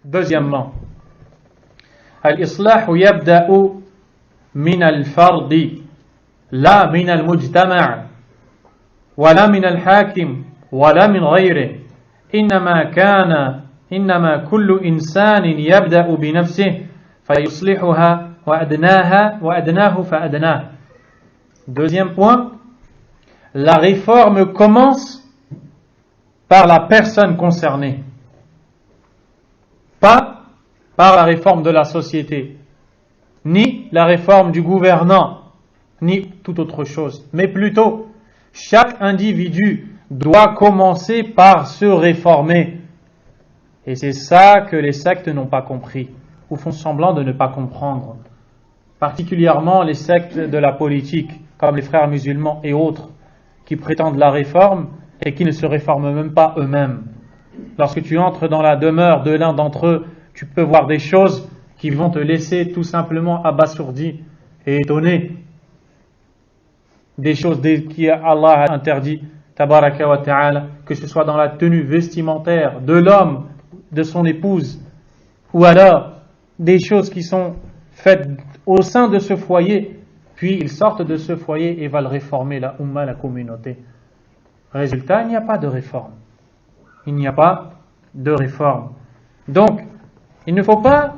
Deuxièmement, al-islah yabda'u min al-fardi la min al-mujtama' wa la min al-hakim wa la min ghayrihi إنما كل إنسان يبدأ بنفسه فيصلحها وأدناه فأدناه. Deuxième point, la réforme commence par la personne concernée, pas par la réforme de la société, ni la réforme du gouvernant, ni toute autre chose, mais plutôt chaque individu doit commencer par se réformer. Et c'est ça que les sectes n'ont pas compris, ou font semblant de ne pas comprendre. Particulièrement les sectes de la politique, comme les frères musulmans et autres, qui prétendent la réforme et qui ne se réforment même pas eux-mêmes. Lorsque tu entres dans la demeure de l'un d'entre eux, tu peux voir des choses qui vont te laisser tout simplement abasourdi et étonné. Des choses qui Allah a interdit, tabaraka wa ta'ala, que ce soit dans la tenue vestimentaire de l'homme, de son épouse, ou alors des choses qui sont faites au sein de ce foyer, puis ils sortent de ce foyer et veulent réformer la umma, la communauté. Résultat, il n'y a pas de réforme. Il n'y a pas de réforme. Donc, il ne faut pas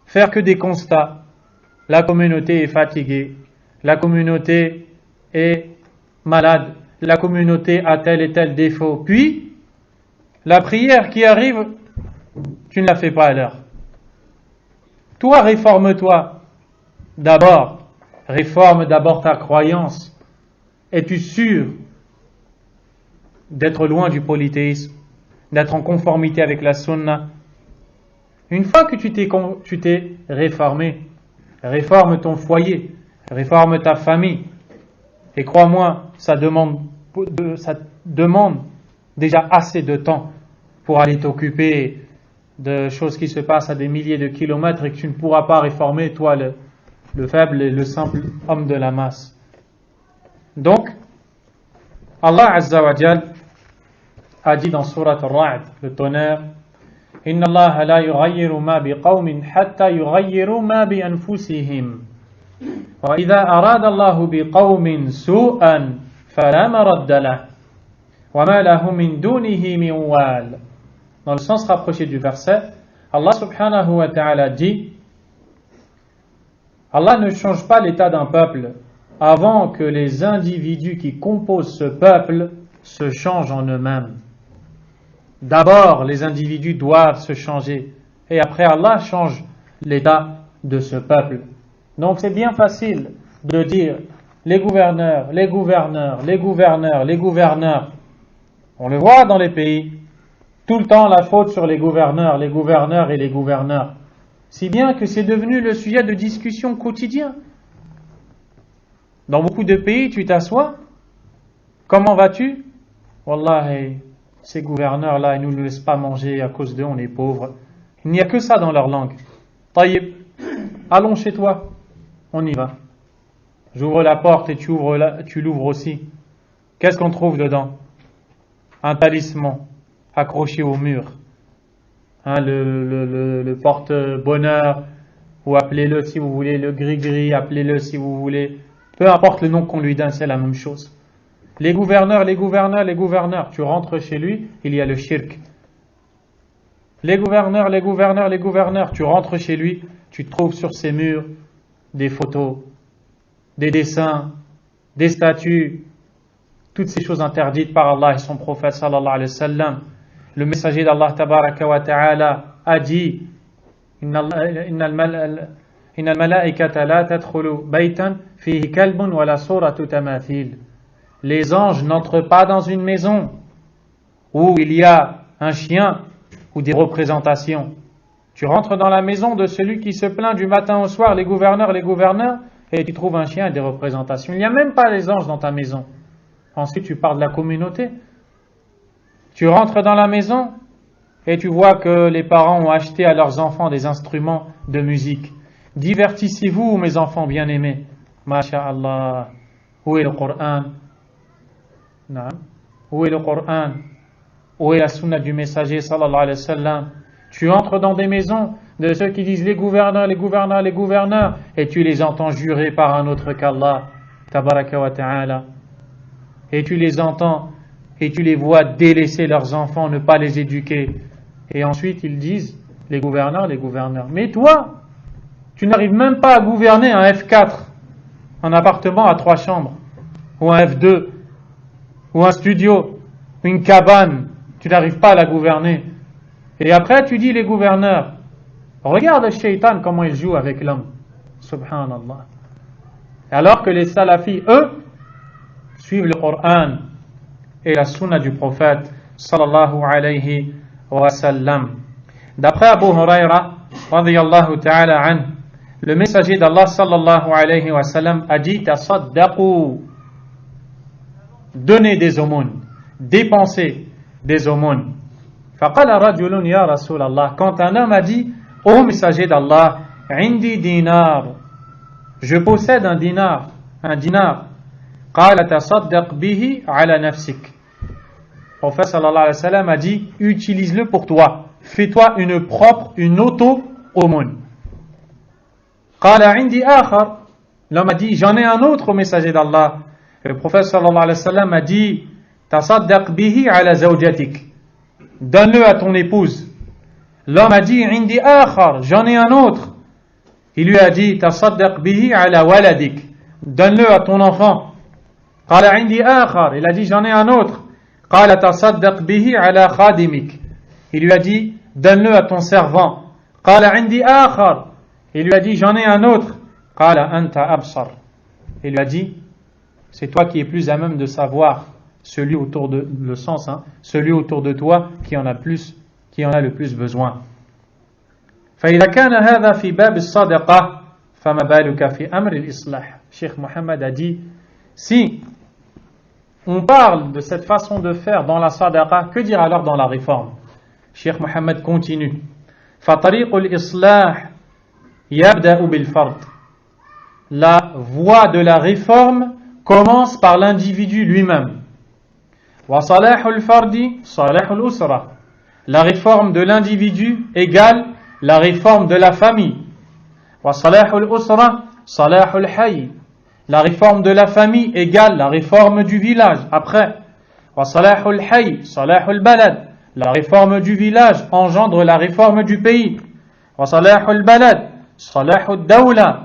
faire que des constats. La communauté est fatiguée, la communauté est malade, la communauté a tel et tel défaut. Puis, la prière qui arrive, tu ne la fais pas à l'heure. Toi, réforme-toi. D'abord, réforme d'abord ta croyance. Es-tu sûr d'être loin du polythéisme, d'être en conformité avec la sunna? Une fois que tu t'es réformé, réforme ton foyer, réforme ta famille. Et crois-moi, ça demande déjà assez de temps pour aller t'occuper de choses qui se passent à des milliers de kilomètres et que tu ne pourras pas réformer, toi, le faible et le simple homme de la masse. Donc, Allah Azza wa Jal a dit dans Surat Al-Ra'd, le tonnerre, Inna Allah la yughayyiru ma biqawmin hatta yughayyiru ma bi anfusihim. Wa idha arada Allahu biqawmin su'an fala maradda lahu. Wa ma lahu min dunihi min wal. Dans le sens rapproché du verset, Allah subhanahu wa ta'ala dit, Allah ne change pas l'état d'un peuple avant que les individus qui composent ce peuple se changent en eux-mêmes. D'abord, les individus doivent se changer et après Allah change l'état de ce peuple. Donc c'est bien facile de dire les gouverneurs. On le voit dans les pays. Tout le temps la faute sur les gouverneurs. Si bien que c'est devenu le sujet de discussion quotidien. Dans beaucoup de pays, tu t'assois. Comment vas-tu? Wallahi, ces gouverneurs-là, ils ne nous laissent pas manger à cause d'eux, on est pauvres. Il n'y a que ça dans leur langue. Taïb, allons chez toi. On y va. J'ouvre la porte et tu l'ouvres aussi. Qu'est-ce qu'on trouve dedans? Un talisman accroché au mur. Le porte-bonheur, ou appelez-le si vous voulez, le gris-gris, appelez-le si vous voulez. Peu importe le nom qu'on lui donne, c'est la même chose. Les gouverneurs. Tu rentres chez lui, il y a le shirk. Les gouverneurs. Tu rentres chez lui, tu trouves sur ses murs des photos, des dessins, des statues, toutes ces choses interdites par Allah et son prophète sallallahu alayhi wa sallam. Le messager d'Allah tabaraka wa ta'ala a dit Inna al-malaikata la tadkhulu baytan fihi kalbun wa la suratu tamathil. Les anges n'entrent pas dans une maison où il y a un chien ou des représentations. Tu rentres dans la maison de celui qui se plaint du matin au soir, les gouverneurs, et tu trouves un chien et des représentations. Il n'y a même pas les anges dans ta maison. Ensuite, tu parles de la communauté. Tu rentres dans la maison et tu vois que les parents ont acheté à leurs enfants des instruments de musique. Divertissez-vous, mes enfants bien-aimés. Masha'Allah. Où est le Coran? Où est le Coran? Où est la sunna du messager sallallahu alayhi wa sallam? Tu entres dans des maisons de ceux qui disent les gouverneurs, les gouverneurs, les gouverneurs, et tu les entends jurer par un autre qu'Allah, tabaraka wa ta'ala. Et tu les entends et tu les vois délaisser leurs enfants, ne pas les éduquer. Et ensuite ils disent les gouverneurs, les gouverneurs. Mais toi, tu n'arrives même pas à gouverner un F4, un appartement à 3 chambres, ou un F2, ou un studio, une cabane. Tu n'arrives pas à la gouverner. Et après tu dis les gouverneurs. Regarde le shaitan comment il joue avec l'homme. Subhanallah. Alors que les salafis, eux, suivent le Coran et la sunna du prophète sallallahu alayhi wa sallam. D'après Abu Huraira radiyallahu ta'ala an, le messager d'Allah sallallahu alayhi wa sallam a dit tasaddaqu, donnez des aumônes, dépensez des aumônes. Faqala rajulun ya Rasulallah, quand un homme a dit ô messager d'Allah, indi dinar, je possède un dinar. Qala tasaddaq bihi ala nafsik. Le prophète sallallahu alayhi wa sallam a dit utilise-le pour toi, fais-toi une auto-aumône. Qala indi akhar, l'homme a dit j'en ai un autre au messager d'Allah. Et le prophète sallallahu alayhi wa sallam a dit tasaddaq bihi ala zawjatik, donne-le à ton épouse. L'homme a dit indi akhar, j'en ai un autre. Il lui a dit tasaddaq bihi ala waladik, donne-le à ton enfant. Qala indi akhar, il a dit j'en ai un autre. Qala tasaddaq bihi ala khadimik, il lui a dit donne-le à ton servant. Qala indi akhar, il lui a dit j'en ai un autre. Qala anta absar, il lui a dit c'est toi qui es plus à même de savoir celui autour de le sens, celui autour de toi qui en a le plus besoin. فإذا كان هذا في باب الصدقة فما بالك في أمر الإصلاح. Cheikh Mohammed a dit si on parle de cette façon de faire dans la sadaqa, que dire alors dans la réforme? Cheikh Mohammed continue فطريق الإصلاح يبدأ بالفرد. La voie de la réforme commence par l'individu lui-même. وصلاح الفرد صلاح الأسرة. La réforme de l'individu égale la réforme de la famille. وصلاح الأسرة صلاح الحي. La réforme de la famille égale la réforme du village. Après, وصلاح الحي صلاح البلد. La réforme du village engendre la réforme du pays. وصلاح البلد صلاح الدولة.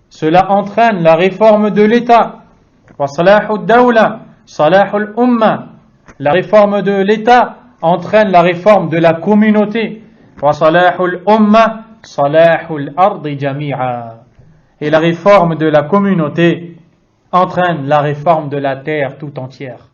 Cela entraîne la réforme de l'État. وصلاح الدولة صلاح الأمة. La réforme de l'État entraîne la réforme de la communauté. وصلاح الأمة صلاح الأرض جميعا. Et la réforme de la communauté entraîne la réforme de la terre tout entière.